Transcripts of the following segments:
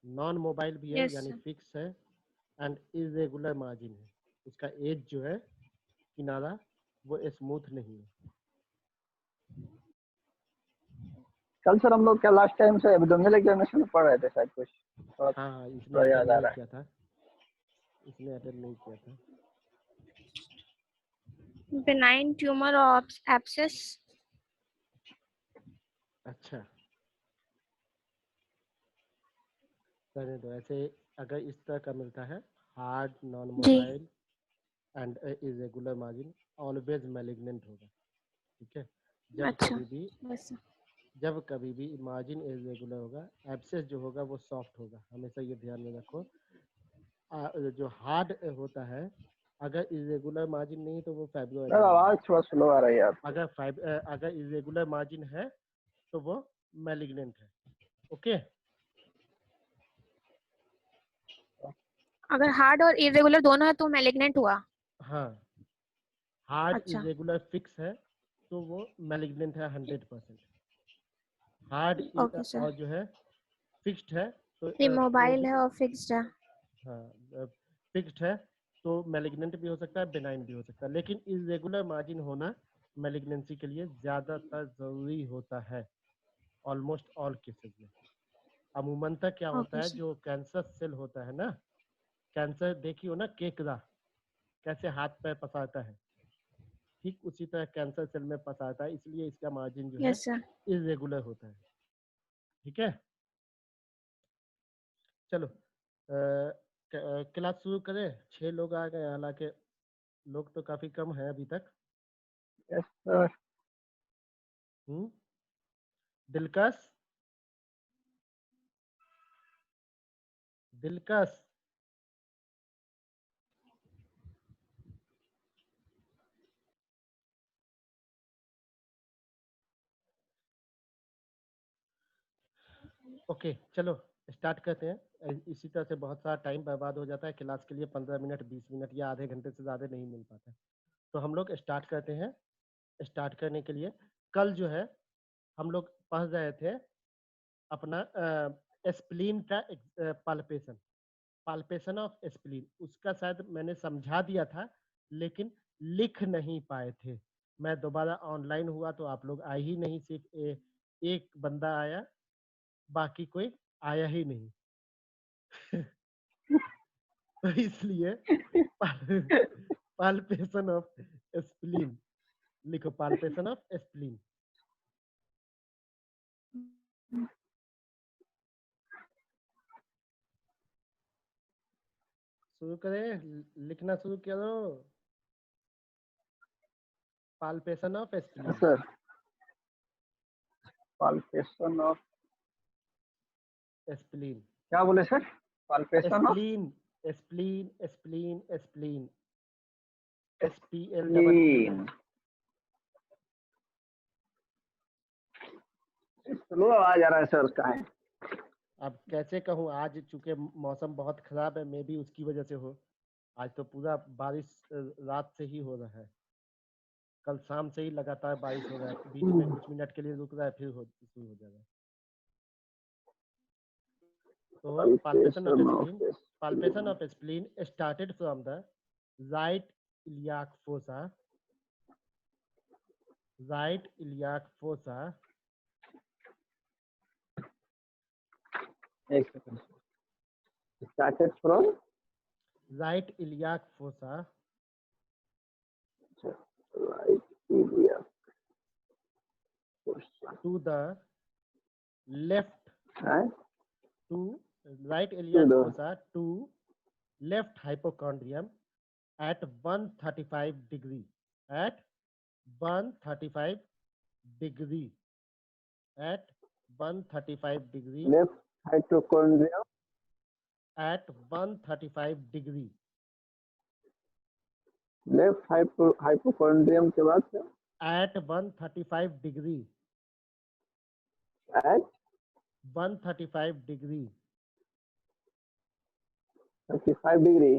Non mobile भी है yes यानी सर। फिक्स है, एंड इरेगुलर मार्जिन है। उसका एज जो है किनारा वो स्मूथ नहीं है। कल सर हम लोग क्या लास्ट टाइम से एब्डोमिनल एग्जामिनेशन में पढ़ रहे थे शायद कुछ, थोड़ा हाँ हाँ, इसने थोड़ा अटेंड याद आ नहीं रहा है। किया था, इसने अटेंड नहीं किया था। benign tumor or abscess। अच्छा, करने दो। ऐसे अगर इस तरह का मिलता है, हार्ड नॉन जी mobile and irregular margin, always malignant होगा। ठीक है, जब अच्छा कभी भी यस सर। जब कभी भी मार्जिन इरेगुलर होगा, एब्सेस जो होगा वो सॉफ्ट होगा, हमेशा ये ध्यान में रखो। जो हार्ड होता है, अगर इरेगुलर मार्जिन नहीं तो वो सर फाइब्रोएडेनोमा है। आवाज थोड़ा स्लो आ रही है आपकी। अगर इरेगुलर मार्जिन है तो वो मैलिग्नेंट है। ओके, अगर हार्ड और इरेगुलर दोनों है तो मैलिग्नेंट हुआ। हाँ, हार्ड अच्छा इरेगुलर फिक्स है तो वो मैलिग्नेंट है 100%। Hard okay sir. और जो है फिक्स्ड है तो इमोबाइल है और फिक्स्ड है। हाँ, फिक्स्ड है तो मैलिग्नेंट भी हो सकता है, बेनाइन भी हो सकता है, लेकिन इरेगुलर मार्जिन होना मैलिग्नेंसी के लिए ज़्यादातर ज़रूरी होता है, ऑलमोस्ट ऑल केसेस में। अमूमन क्या होता ओके है, सर। जो कैंसर सेल होता है ना, कैंसर देखिए ना, केकड़ा कैसे हाथ पैर पसारता है, ठीक उसी तरह कैंसर सेल में पसारता है, इसलिए इसका मार्जिन जो है यस सर। इरेगुलर होता है। ठीक है, चलो क्लास शुरू करें। 6 लोग आ गए, हालांकि लोग तो काफी कम है अभी तक। Yes sir. दिलकश, दिलकश, ओके चलो स्टार्ट करते हैं। इसी तरह से बहुत सारा टाइम बर्बाद हो जाता है, क्लास के लिए 15 मिनट 20 मिनट या आधे घंटे से ज़्यादा नहीं मिल पाता। तो हम लोग स्टार्ट करते हैं। स्टार्ट करने के लिए कल जो है हम लोग पढ़ रहे थे अपना स्प्लीन का पाल्पेशन, पाल्पेशन ऑफ स्प्लीन। उसका शायद मैंने समझा दिया था, लेकिन लिख नहीं पाए थे। मैं दोबारा ऑनलाइन हुआ तो आप लोग आए ही नहीं, सिर्फ एक बंदा आया, बाकी कोई आया ही नहीं। तो इसलिए पाल्पेशन ऑफ स्प्लीन लिखो, पाल्पेशन ऑफ स्प्लीन। शुरू करें, लिखना शुरू करो। Palpation of yes spleen. Sir. Palpation of, spleen, क्या बोले sir? Palpation of spleen, spleen, spleen, spleen, SPLEEN। Spleen. Slow आवाज आ रहा है सर उसका है। अब कैसे कहूँ, आज चूंकि मौसम बहुत खराब है, मे भी उसकी वजह से हो। आज तो पूरा बारिश रात से ही हो रहा है, कल शाम से ही लगातार बारिश हो रहा है, बीच में कुछ मिनट के लिए रुक रहा है, फिर शुरू हो जाएगा। तो palpation of palpation spleen. of spleen started from the right iliac fossa, right iliac fossa, एक second. Started from right iliac fossa right इंडिया to the left, है to right to iliac the fossa to left hypochondrium at 135 degree, at 135 degree, at 135 degree, left hypochondria at 135 degree, left hypochondrium के बाद से at 135 degree, at 135 degree, 35 degree.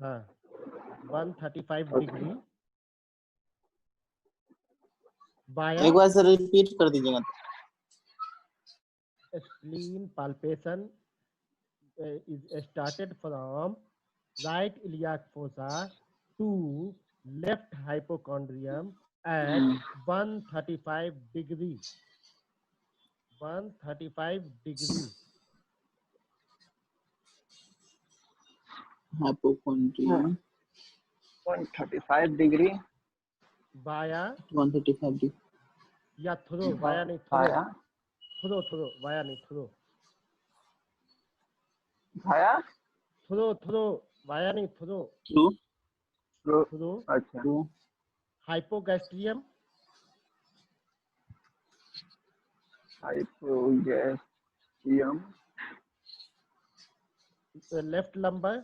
हाँ 135 degree बाया एक बार sir repeat कर दीजिएगा। Spleen palpation is started from right iliac fossa to left hypochondrium at 135 degree. 135 degree. Hypochondrium. 135 degree. Via 135 degree. या through via नहीं through Via. through via नहीं through Via. through via नहीं through Through. अच्छा. Through. hypogastrium Hypogastrium. left lumbar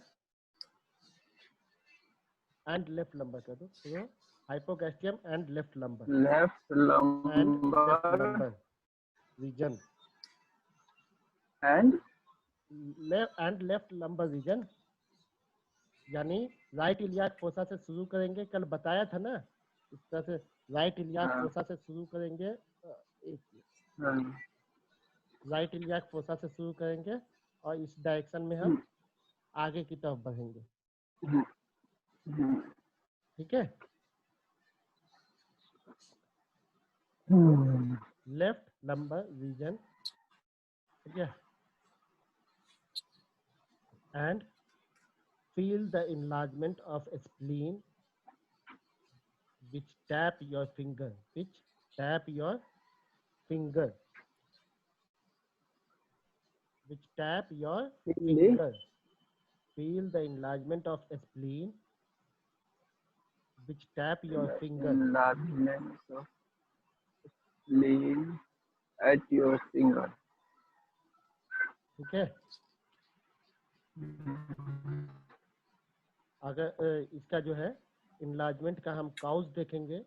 and left lumbar कर दो through hypogastrium and left lumbar Left and left lumbar lumbar region and left lumbar region यानी right iliac fossa से शुरू करेंगे. कल बताया था ना इस तरह से राइट इलियाक हाँ. फोसा से शुरू करेंगे. राइट इलियाक फोसा से शुरू करेंगे और इस डायरेक्शन में हम आगे की तरफ बढ़ेंगे. ठीक है. Left lumbar region. ठीक है. And feel the enlargement of a spleen which tap your finger. Which tap your finger. Which tap your finger. Feel the enlargement of a spleen which tap your finger. Enlargement of spleen at your finger. ठीक है. अगर इसका जो है enlargement का हम cause देखेंगे.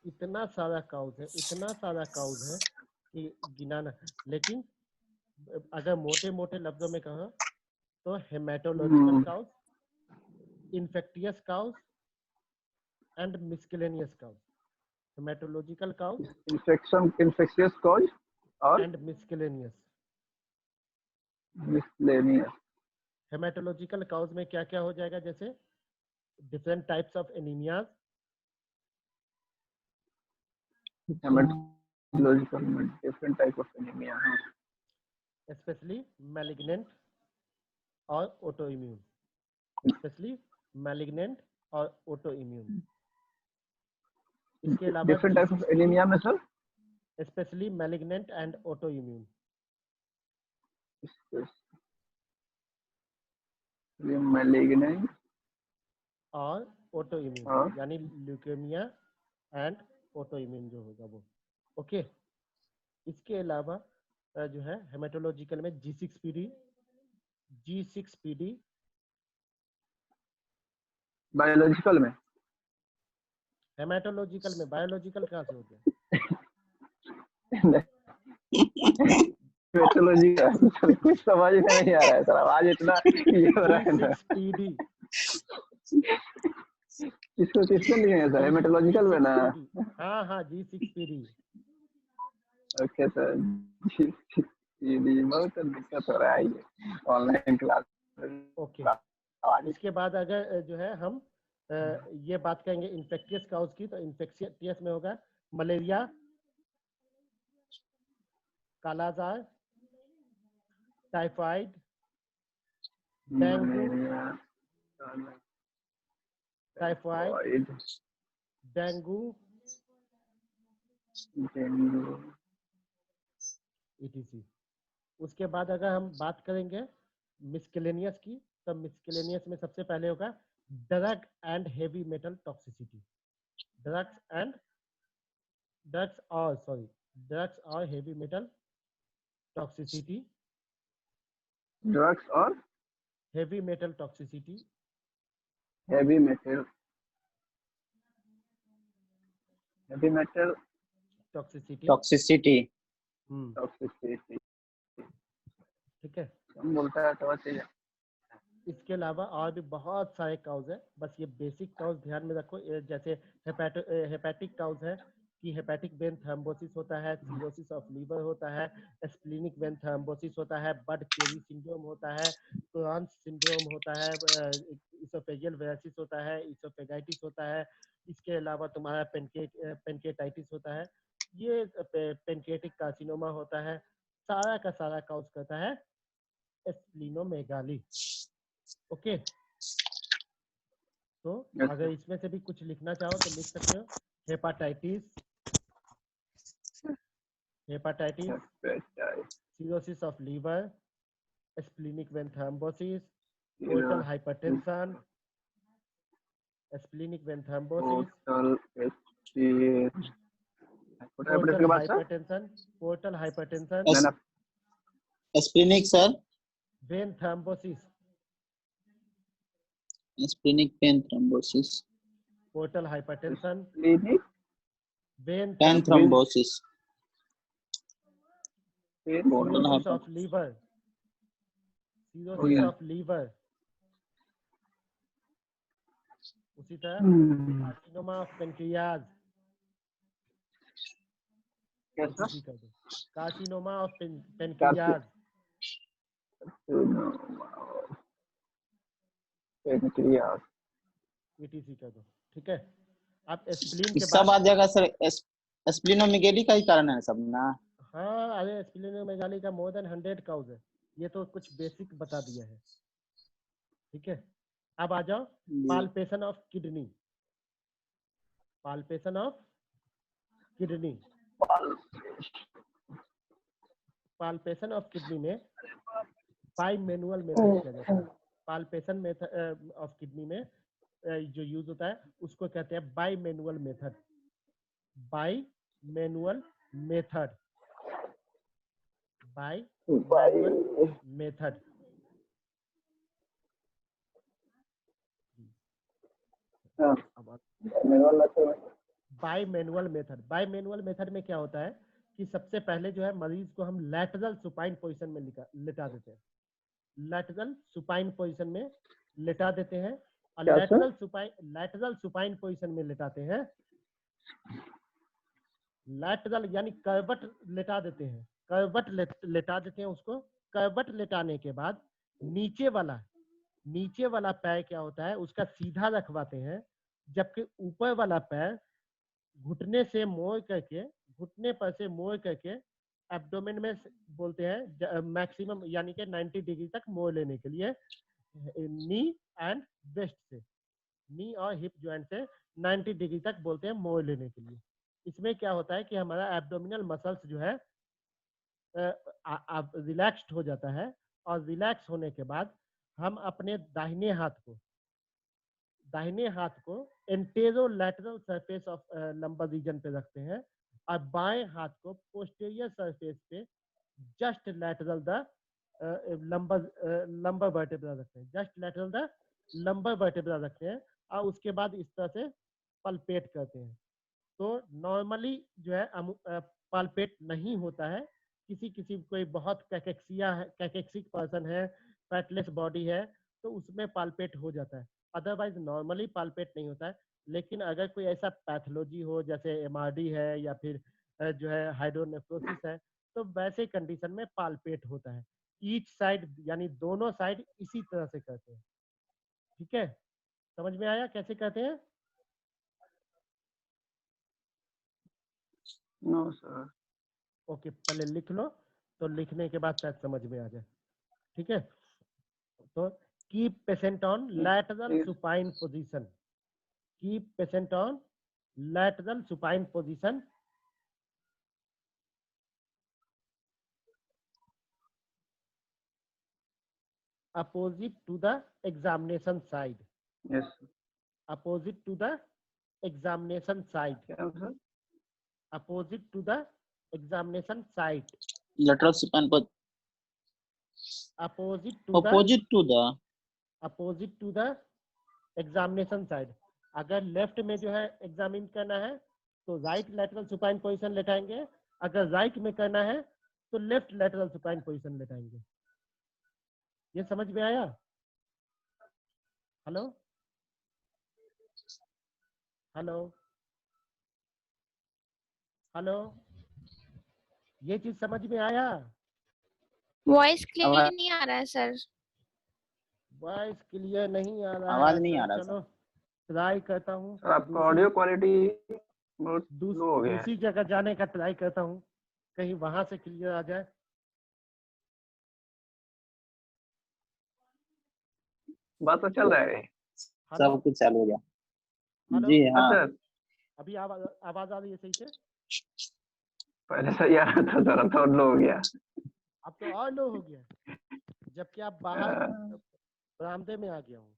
इतना सारा काउज है कि गिना ना. लेकिन अगर मोटे मोटे लफ्जों में कहा तो haematological cause, infectious cause and miscellaneous cause. Haematological cause, infectious cause और and miscellaneous. miscellaneous. Haematological cause में क्या क्या हो जाएगा, जैसे different types of anaemia. Hematological में different type of anemia. Specially malignant और ऑटोइम्यून. स्पेशली मैलिग्नेंट और ऑटोइम्यून. इसके अलावा Different type of anemia में sir. Specially malignant and autoimmune. Malignant और ऑटोइम्यून हाँ. यानी ल्यूकेमिया एंड ऑटोइम्यून जो होगा वो. ओके. इसके अलावा जो है हेमाटोलॉजिकल में G6PD biological में. हेमाटोलॉजिकल में. बायोलॉजिकल कहाँ से हो गया? पैथोलॉजी का सर कुछ समझ में नहीं आ रहा है सर. आवाज इतना ये हो रहा है ना. G6PD. किसको नहीं है सर. हेमाटोलॉजिकल में ना. हाँ G6PD. Okay sir. ये बहुत दिक्कत हो रहा है ये ऑनलाइन क्लास. ओके. इसके बाद अगर जो है हम ये बात करेंगे इन्फेक्टियस काउज की, तो इन्फेक्टियस में होगा मलेरिया, कालाजार, टाइफाइड, डेंगू, डेंगू etc. उसके बाद अगर हम बात करेंगे मिस्केलेनियस की, तो मिस्केलेनियस में सबसे पहले होगा drug and heavy metal toxicity. Drugs और हेवी मेटल टॉक्सिसिटी. ड्रग्स और हेवी मेटल टॉक्सिसिटी. Toxicity. ठीक है. हम बोलता है तो चाहिए. इसके अलावा और भी बहुत सारे काउज है. बस ये बेसिक काउज ध्यान में रखो. जैसे हेपेटिक काउज है, कि हेपेटिक वेन थ्रोम्बोसिस होता है, सिरोसिस ऑफ लीवर होता है, स्प्लीनिक वेन थ्रोम्बोसिस होता है, बड केरी सिंड्रोम होता है, क्रोन्स सिंड्रोम होता है, इसोफेजियल वेराइटिस होता है, इसोफेगाइटिस होता है। इसके अलावा तुम्हारा पेनकेटाइटिस होता है, ये पेनकेटिक कार्सिनोमा होता है। सारा का सारा काउज करता है स्प्लीनोमेगाली। ओके, तो Yes, अगर इसमें से भी कुछ लिखना चाहो तो लिख सकते हो। Hepatitis, hepatitis, cirrhosis of liver, splenic vein thrombosis, portal hypertension, splenic vein thrombosis, portal hypertension, portal hypertension, splenic sir, vein thrombosis, splenic vein thrombosis, portal hypertension, vein vein thrombosis, cirrhosis of liver, cirrhosis of liver, उसी तरह carcinoma of pancreas, carcinoma of pancreas, ETC कर दो। ठीक है, अब spleen के सब आ बाद, जाएगा सर। स्प्लीनोमेगेली का ही कारण है सब ना। हाँ अरे स्प्लीनोमेगाली का मोर देन 100 काउज है, ये तो कुछ बेसिक बता दिया है। ठीक है, अब आ जाओ palpation of kidney, palpation of kidney, palpation of kidney में बाई मैनुअल मेथड किया जाता है। पाल्पेशन मेथड ऑफ किडनी में जो यूज होता है उसको कहते हैं by manual method, by manual method, by manual method. By manual method, by manual method में क्या होता है कि सबसे पहले जो है मरीज को हम लैटरल सुपाइन पोजीशन में लेटा देते हैं, लैटरल सुपाइन पोजीशन में लेटा देते हैं, और लैटरल सुपाइन पोजीशन में लेटाते हैं, लैटरल यानी कर्वट लेटा देते हैं, कर्वट लेटा देते हैं उसको। कर्वट लेटाने के बाद नीचे वाला पैर क्या होता है उसका सीधा रखवाते हैं, जबकि ऊपर वाला पैर घुटने से मोड़ करके, घुटने पर से मोड़ करके एब्डोमेन में बोलते हैं मैक्सिमम यानी कि 90 डिग्री तक मोड़ लेने के लिए, नी एंड वेस्ट से, नी और हिप जॉइंट से 90 डिग्री तक बोलते हैं मोड़ लेने के लिए। इसमें क्या होता है कि हमारा एब्डोमिनल मसल्स जो है रिलैक्स्ड हो जाता है, और रिलैक्स होने के बाद हम अपने दाहिने हाथ को एंटेरोलैटरल सरफेस ऑफ लंबर रीजन पे रखते हैं, और बाएं हाथ को पोस्टीरियर सरफेस पे just lateral the lumbar vertebra रखते हैं, just lateral the lumbar vertebra रखते हैं, और उसके बाद इस तरह से पल्पेट करते हैं। तो नॉर्मली जो है पल्पेट नहीं होता है, किसी कोई बहुत कैकेक्सिक पर्सन है, फैटलेस बॉडी है, तो उसमें पल्पेट हो जाता है, अदरवाइज नॉर्मली पल्पेट नहीं होता है। लेकिन अगर कोई ऐसा पैथोलॉजी हो जैसे MRD है या फिर जो है हाइड्रोनेफ्रोसिस है, तो वैसे कंडीशन में पल्पेट होता है। ईच साइड यानी दोनों साइड इसी तरह से करते हैं। ठीक है, समझ में आया कैसे करते हैं? No sir. ओके, पहले लिख लो, तो लिखने के बाद शायद समझ में आ जाए। ठीक है, तो keep patient on lateral supine position, keep patient on lateral supine position, opposite to the examination side, Yes. opposite to the examination side, क्या sir? opposite to the examination side, lateral supine पर opposite to the examination side। अगर left में जो है examine करना है तो right lateral supine position लेटाएंगे, अगर राइट में करना है तो लेफ्ट लैटरल सुपाइन पोजीशन लेटाएंगे। ये समझ में आया? हेलो हेलो हेलो, ये चीज समझ में आया? वॉइस क्लियरली आवाज नहीं आ रहा है सर। वॉइस क्लियर नहीं आ रहा है आवाज नहीं आ सर, रहा चलो ट्राई करता हूँ। सर आपका ऑडियो क्वालिटी बहुत लो हो गया है। दूसरी जगह जाने का ट्राई करता हूँ, कहीं वहां से क्लियर आ जाए। बात तो चल रहा है। हेलो सब कुछ चालू हो गया। हेलो, जी हाँ। सर अभी आवाज आ रही है सही से? पहले सही आ रहा था सर, अब तो लो हो गया। अब तो और लो हो गया, जबकि आप बाहर बरामदे में आ गया हूँ।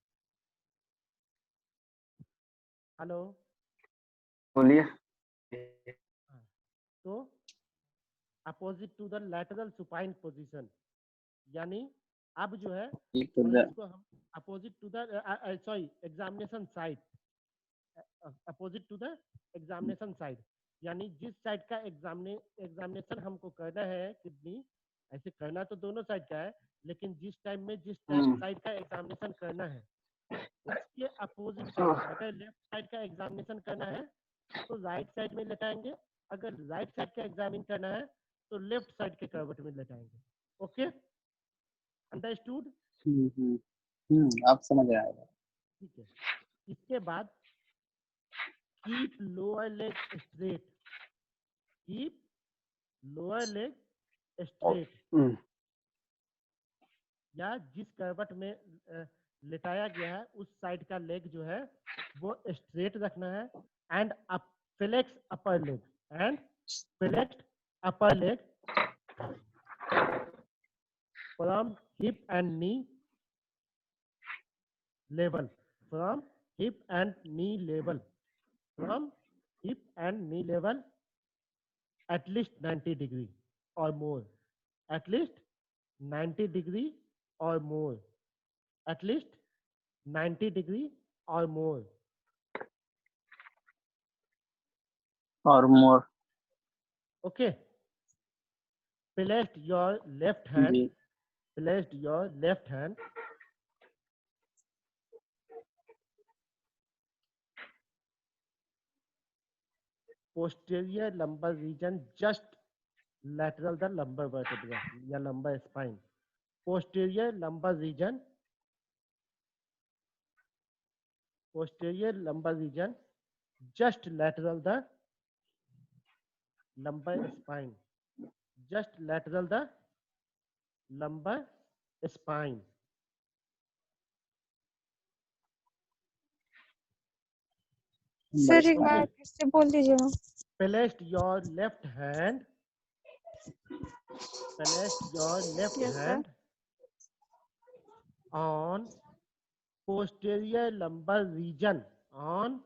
हेलो, बोलिए। तो opposite to the lateral supine position, यानी अब जो है एक तो इसको हम opposite to the sorry examination side, opposite to the examination side, यानी जिस साइड का एग्जामिनेशन हमको करना है किडनी, ऐसे करना तो दोनों साइड का है, लेकिन जिस टाइम में जिस साइड का एग्जामिनेशन करना है उसके अपोजिट साइड, अगर लेफ्ट साइड का एग्जामिनेशन करना है तो राइट साइड में लेटाएंगे, अगर राइट साइड का एग्जामिन करना है तो लेफ्ट साइड के करवट में लेटाएंगे। Okay, understood? आप समझ रहे हैं। ठीक है, इसके बाद keep lower leg straight, keep lower leg straight, या जिस करवट में लेटाया गया है उस साइड का लेग जो है वो स्ट्रेट रखना है, and flex upper leg, and flex upper leg from hip and knee level, from hip and knee level, from hip and knee level at least 90 degree or more, at least 90 degree or more, at least 90 degree or more. और more. Okay, place your left hand, जी place your left hand posterior lumbar region, just lateral the lumbar vertebra या lumbar spine, posterior lumbar region, posterior lumbar region just lateral the lumbar spine, just lateral the lumbar spine. Sir एक बार फिर से बोल दीजिएगा। Place your left hand, place your left Yes, sir. hand on posterior lumbar region, on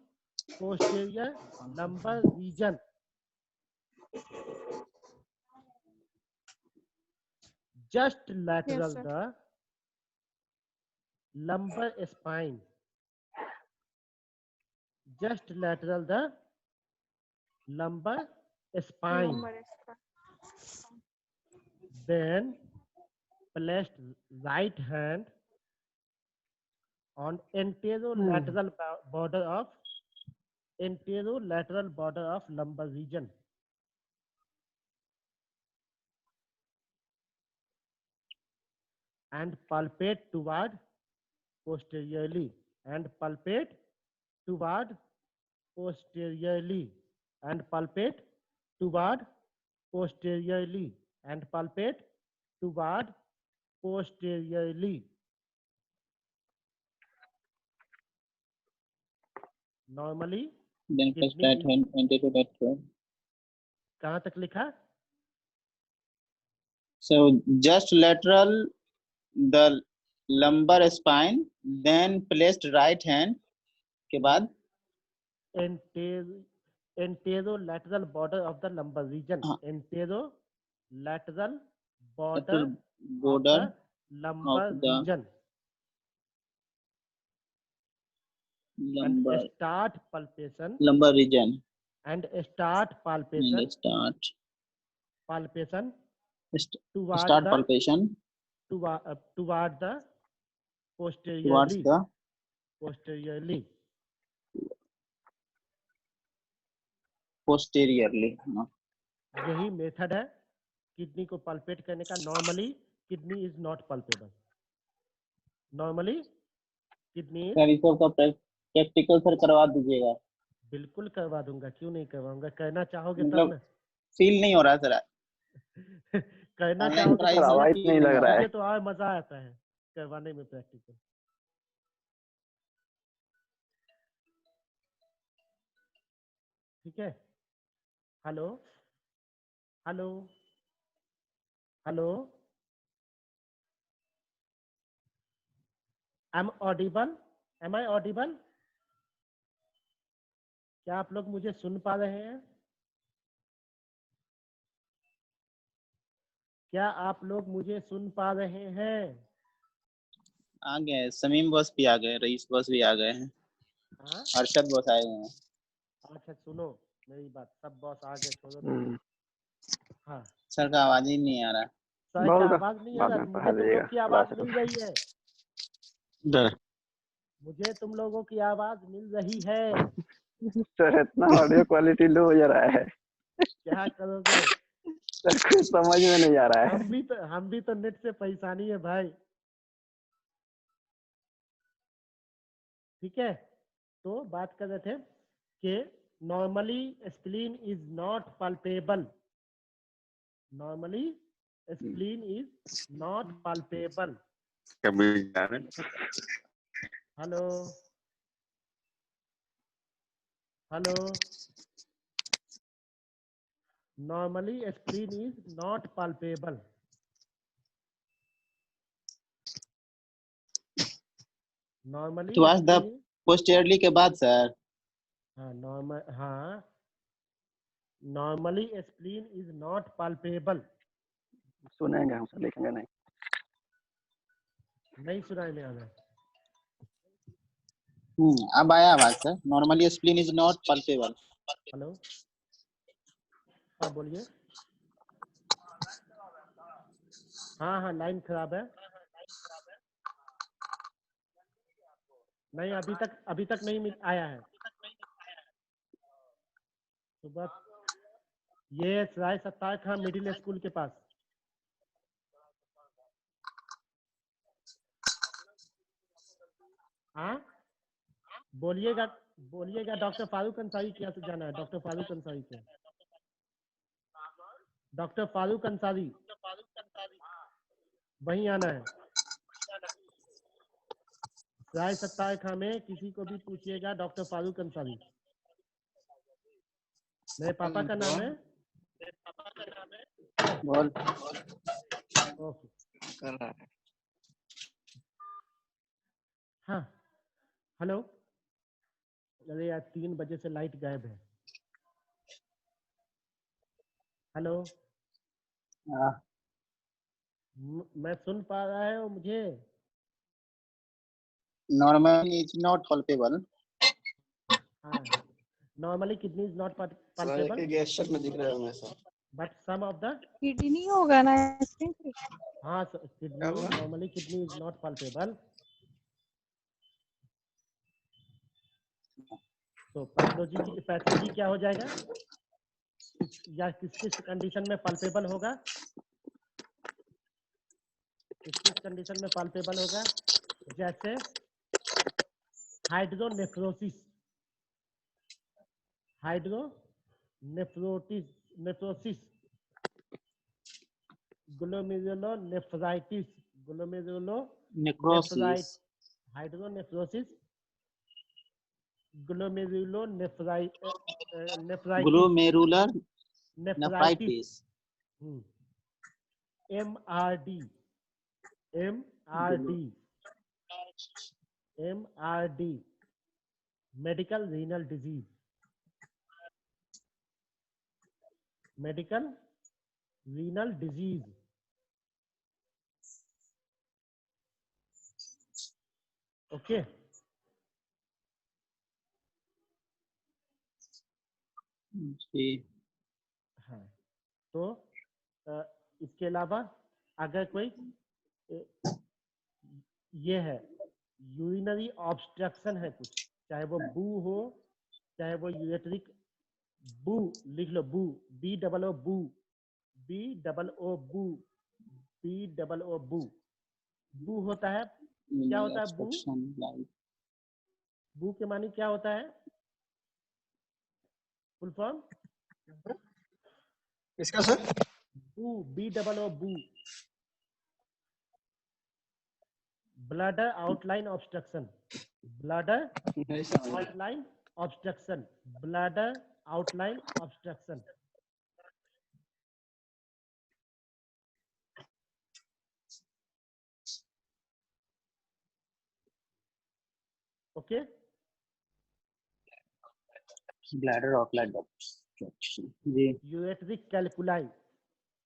posterior lumbar region, just lateral sir. the lumbar spine, just lateral the lumbar spine. Then place right hand on anterolateral border of lumbar region, and palpate toward posteriorly, and palpate toward posteriorly, and palpate toward posteriorly, and palpate toward posteriorly. Normally then press kidney right hand enter to that throw. कहाँ तक लिखा? So just lateral the lumbar spine, then placed right hand के बाद anterolateral border of the lumbar region, anterolateral border of border the lumbar of the region, lumbar and start palpation, lumbar region and start palpation, and start palpation start toward the palpation toward the towards posteriorly, the posteriorly. posteriorly. यही method है kidney को palpate करने का। Normally kidney is not palpebral. Normally kidney sir इस सबका practical sir करवा दीजिएगा। बिल्कुल करवा दूंगा, क्यों नहीं करवाऊंगा, करना चाहोगे तब मतलब ना। फील नहीं हो रहा सर, करना ऑनलाइन चाहोगे पढ़ाई तब से ना। प्रभावित फील नहीं नहीं लग हो रहा रहा। है। मुझे तो और मजा आता है करवाने में प्रैक्टिकल। ठीक है। Hello hello hello, am audible, am I audible? क्या आप लोग मुझे सुन पा रहे हैं? क्या आप लोग मुझे सुन पा रहे हैं? आ गए, समीम बॉस भी आ गए, रईस बॉस भी आ गए हैं, हाँ, अरशद बॉस आए हुए हैं। अच्छा सुनो मेरी बात, सब बॉस आगे छोड़ो तो। हम्म, हाँ, सर का आवाज ही नहीं आ रहा। सर का बहुत आवाज नहीं आ बाद रहा, में मुझे पढ़ा तुम दीजिएगा लोग की क्लास आवाज में। मिल रही है। मुझे तुम लोगों की आवाज मिल रही है। सर इतना ऑडियो क्वालिटी लो हो जा रहा है क्या करोगे? सर, कुछ समझ में नहीं आ रहा है। हम भी तो नेट से परेशानी है भाई। ठीक है, तो बात कर रहे थे कि normally spleen is not palpebral. Normally spleen is not palpebral. Hello hello, normally spleen is not palpebral. Normally towards the spleen, पोस्टेरली के बाद सर। हाँ नॉर्मल, हाँ normally spleen is not palpebral. सुनेंगे हम, सर लिखेंगे नहीं। नहीं सुनाई में आ रहा है। अब आया आवाज sir. Normally spleen is not palpebral. Hello, हाँ बोलिए। हाँ हाँ, लाइन खराब है। नहीं, अभी तक नहीं मिल आया है। सुबह ये राय सत्तार खां मिडिल स्कूल के पास। हाँ बोलिएगा, बोलिएगा डॉक्टर फारूक अंसारी क्या से जाना है? डॉक्टर फारूक अंसारी को, डॉक्टर फारूक अंसारी वहीं आना है। राय सत्तार खां में किसी को भी पूछिएगा, डॉक्टर फारूक अंसारी। मेरे पापा का नाम है। बोल। ओके, कर रहा है। हाँ हेलो। अरे यार 3 बजे से लाइट गायब है। हेलो, मैं सुन पा रहा है वो मुझे। Normally is not palpable. हाँ, normally kidney is not palpable, gesture में दिख रहे होंगे sir. But some of the, kidney होगा ना इसमें? हाँ kidney, normally kidney is not palpable. तो पैथोलॉजी क्या हो जाएगा? या किस किस कंडीशन में पल्पेबल होगा? किस किस कंडीशन में पल्पेबल होगा? जैसे hydronephrosis, hydronephrosis, nephrosis, glomerulonephritis, necrosis. Glomerulonephritis, hydronephrosis, glomerulonephritis, glomerular nephritis, nephritis. MRD, MRD, MRD, medical renal disease, medical renal disease. Okay, जी। हाँ तो इसके अलावा अगर कोई ये है, यूरिनरी ऑब्स्ट्रक्शन है कुछ, चाहे वो बू हो, चाहे वो यूरेट्रिक बू लिख लो, बू, बी डबल ओ बू, बी डबल ओ बू, बी डबल ओ बू। बू होता है, क्या होता है बू? बू के मानी क्या होता है? Full form? इसका sir? Boo, B double O boo, bladder outline obstruction, bladder outline obstruction, bladder outline obstruction. Okay, bladder outline obstruction जी। यूरेट्रिक कैलकुलाई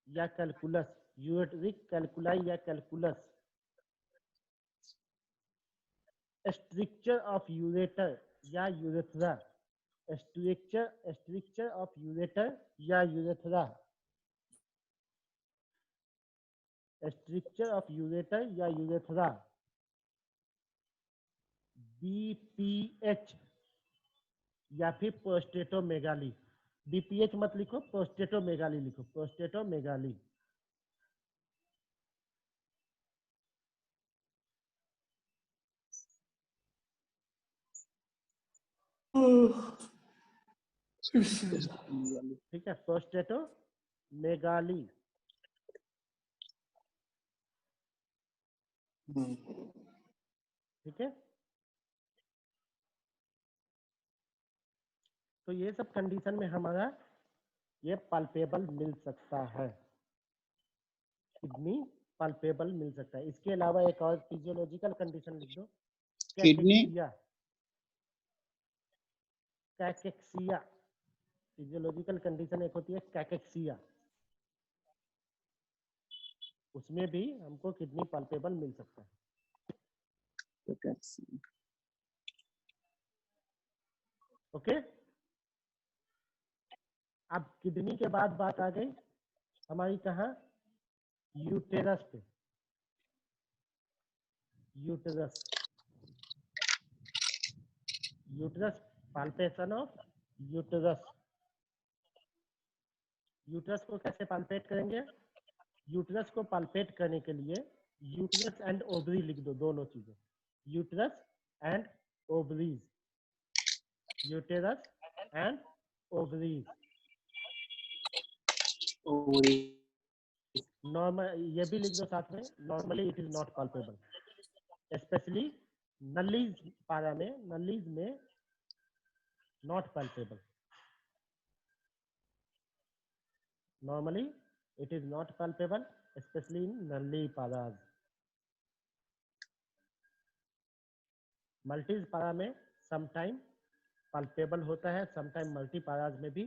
या कैलकुलस, यूरेट्रिक कैलकुलाई या कैलकुलस, स्ट्रक्चर ऑफ यूरेटर या यूरेथ्रा, स्ट्रक्चर ऑफ यूरेटर या urethra, structure of ureter या urethra. BPH या फिर प्रोस्टेटोमेगाली, BPH मत लिखो, प्रोस्टेटोमेगाली लिखो, प्रोस्टेटोमेगाली। ठीक है, प्रोस्टेटोमेगाली। ठीक है, तो ये सब कंडीशन में हमारा ये पल्पेबल मिल सकता है, किडनी पल्पेबल मिल सकता है। इसके अलावा एक और फिजियोलॉजिकल कंडीशन लिख दो, किडनी कैकेक्सिया। फिजियोलॉजिकल कंडीशन एक होती है कैकेक्सिया, उसमें भी हमको किडनी पल्पेबल मिल सकता है। ओके, अब किडनी के बाद बात आ गई हमारी कहाँ? यूटेरस पे। Uterus, uterus, palpation of uterus. Uterus को कैसे पाल्पेट करेंगे? यूटेरस को पाल्पेट करने के लिए यूटेरस एंड ओवरी लिख दो, दोनों चीजें, uterus and ovaries, uterus and ovaries. Normal, ये भी लिख दो साथ में, normally it is not palpable, specially nullipara में, नलीज में not palpable, normally it is not palpable, specially in nulliparas. मल्टीज पारा में समटाइम पाल्पेबल होता है, समटाइम मल्टी पाराज में भी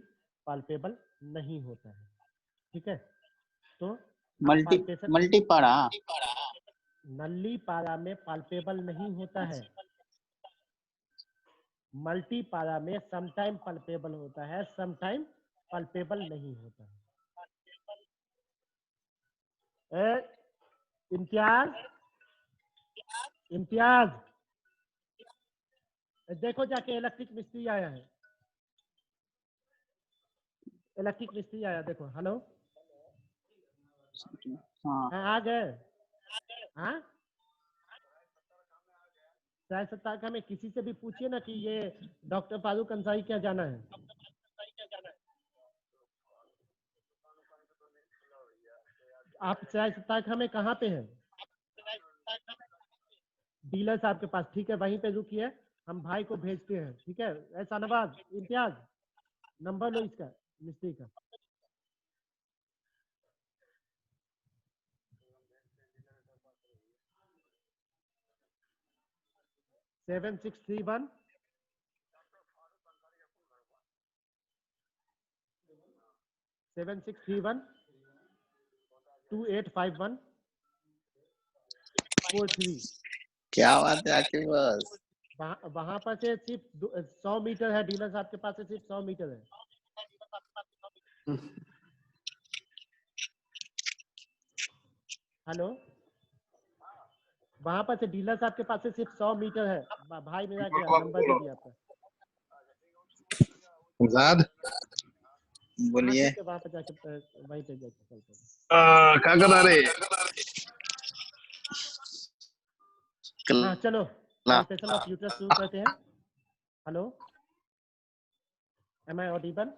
पाल्पेबल नहीं होता है। ठीक है, तो मल्टी पारा नली पारा में पाल्पेबल नहीं होता है, मल्टी पारा में समटाइम पल्पेबल होता है, समटाइम पल्पेबल नहीं होता है। इम्तियाज, इम्तियाज देखो जाके, इलेक्ट्रिक मिस्त्री आया है, इलेक्ट्रिक मिस्त्री आया, देखो। हेलो, हाँ आ गए। हाँ, शायद सत्ता में किसी से भी पूछिए ना कि ये डॉक्टर फारूक अंसारी क्या जाना है। आप शायद सत्ता में कहाँ पे हैं? डीलर साहब के पास। ठीक है, वहीं पे रुकिए, हम भाई को भेजते हैं। ठीक है, ऐसा नवाज, इम्तियाज नंबर लो इसका, मिस्त्री का। सेवन 631 7631 2851 43। क्या बात है आपके पास? वहां पर से सिर्फ 100 मीटर है, डीलर साहब के पास से सिर्फ 100 मीटर है। हेलो, वहां पर से डीलर साहब के पास से सिर्फ 100 मीटर है। भाई मेरा क्या नंबर दे दिया आपका? बोलिए। ठीक है, वहाँ पे जाके वहीं पे जाके चलते हैं। क्या कर रहे? हाँ चलो, पाल्पेशन ऑफ यूट्रस शुरू करते हैं। Hello, am I audible?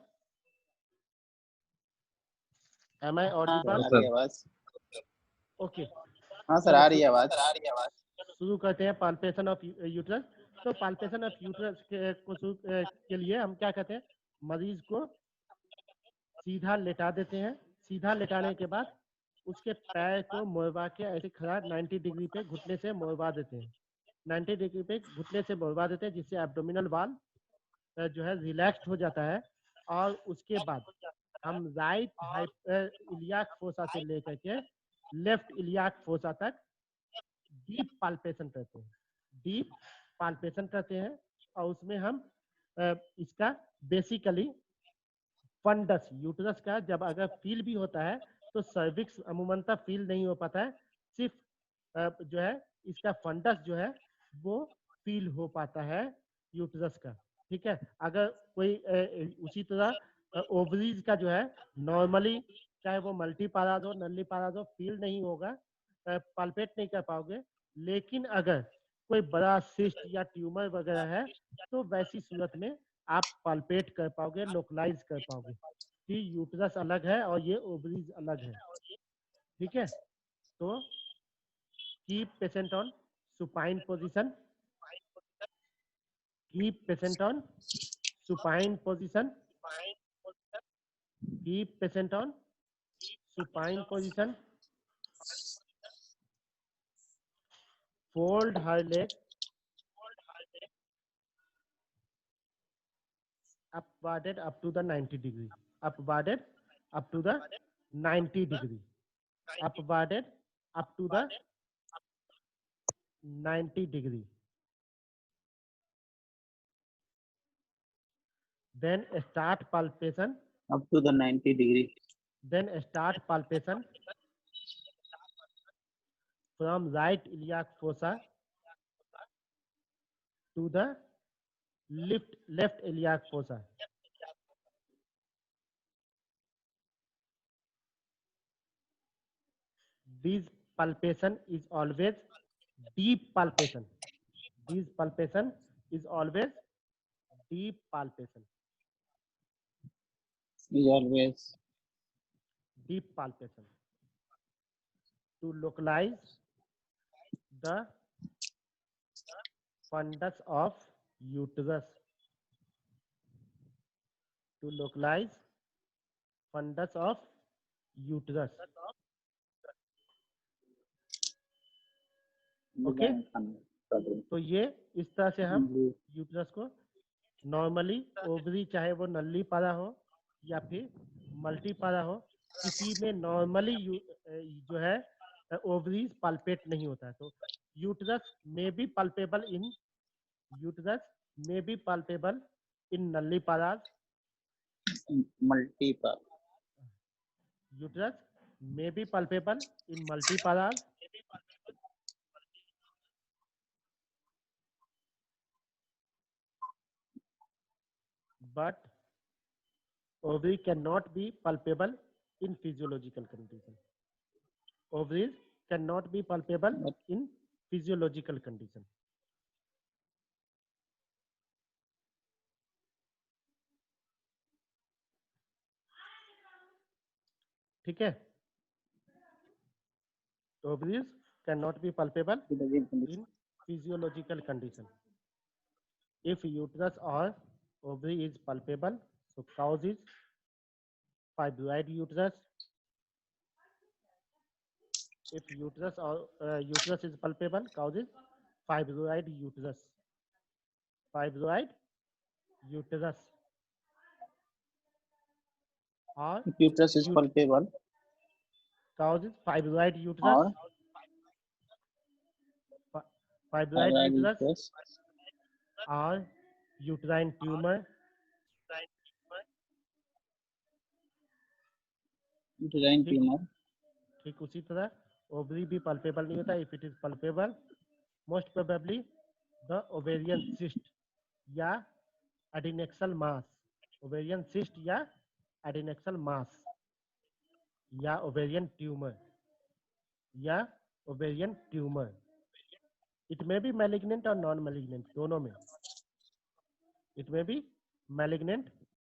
Am I audible? आ रही है आवाज? ओके, हाँ सर, आ रही है आवाज। शुरू करते हैं पाल्पेशन ऑफ यूट्रस। तो पाल्पेशन ऑफ यूट्रस के लिए हम क्या कहते हैं, मरीज को सीधा लेटा देते हैं। सीधा लेटाने के बाद उसके पैर को मोड़वा के ऐसे खड़ा 90 डिग्री पे घुटने से मोड़वा देते हैं। 90 डिग्री पे घुटने से मोड़वा देते हैं, जिससे एब्डोमिनल वाल जो है रिलैक्स्ड हो जाता है। और उसके बाद हम राइट इलियाक फोसा से लेकर के लेफ्ट इलियाक फोसा तक डीप पाल्पेशन करते हैं। डीप पाल्पेशन करते हैं और उसमें हम इसका बेसिकली फंडस यूट्रस का जब अगर फील भी होता है तो सर्विक्स अमूमनतः फील नहीं हो पाता है, सिर्फ जो है इसका फंडस जो है वो फील हो पाता है यूट्रस का। ठीक है, अगर कोई उसी तरह ओवरीज का जो है नॉर्मली चाहे वो मल्टी पाराज हो नल्ली पाराज हो फील नहीं होगा, पाल्पेट नहीं कर पाओगे। लेकिन अगर कोई बड़ा सिस्ट या ट्यूमर वगैरह है तो वैसी सूरत में आप पाल्पेट कर पाओगे, लोकलाइज कर पाओगे कि यूट्रस अलग है और ये ओवरीज अलग है। ठीक है, तो keep patient on supine position, keep patient on supine position, keep patient on supine position, fold her leg upwarded up to the 90 degree, upwarded up to the 90 degree, upwarded up to the 90 degree. Then start palpation, Up to the 90 degree. then start palpation from right iliac fossa to the left iliac fossa. This palpation is always deep palpation. This palpation is always deep palpation. Is always Deep palpation to localize the fundus of uterus, to localize fundus of uterus. Okay, तो ये इस तरह से हम uterus को normally ovary चाहे वो नल्ली पारा हो या फिर मल्टी पारा हो, किसी में नॉर्मली जो है ओवरीज पाल्पेट नहीं होता है। तो यूट्रस में B palpable in nalli पाराज, multiple. uterus may be palpable in multiparas, but ovary cannot be palpable in physiological condition. Ovaries cannot be palpable in physiological condition. ठीक है, ovaries cannot be palpable in physiological condition. If uterus or ovary is palpable, so cause is fibroid uterus. If uterus or uterus is palpable, cause is fibroid uterus. Fibroid uterus. Or Uterus is palpable. Cause is fibroid uterus. Fibroid uterus or uterine tumor. Uterine tumor. ठीक उसी तरह ovary भी palpebral नहीं होता। If it is palpebral, most probably the ovarian cyst या adnexal मास, ovarian cyst या adnexal मास या ovarian tumour it में बी मैलिग्नेंट और नॉन मैलिग्नेंट दोनों में, इट में बी मैलिग्नेंट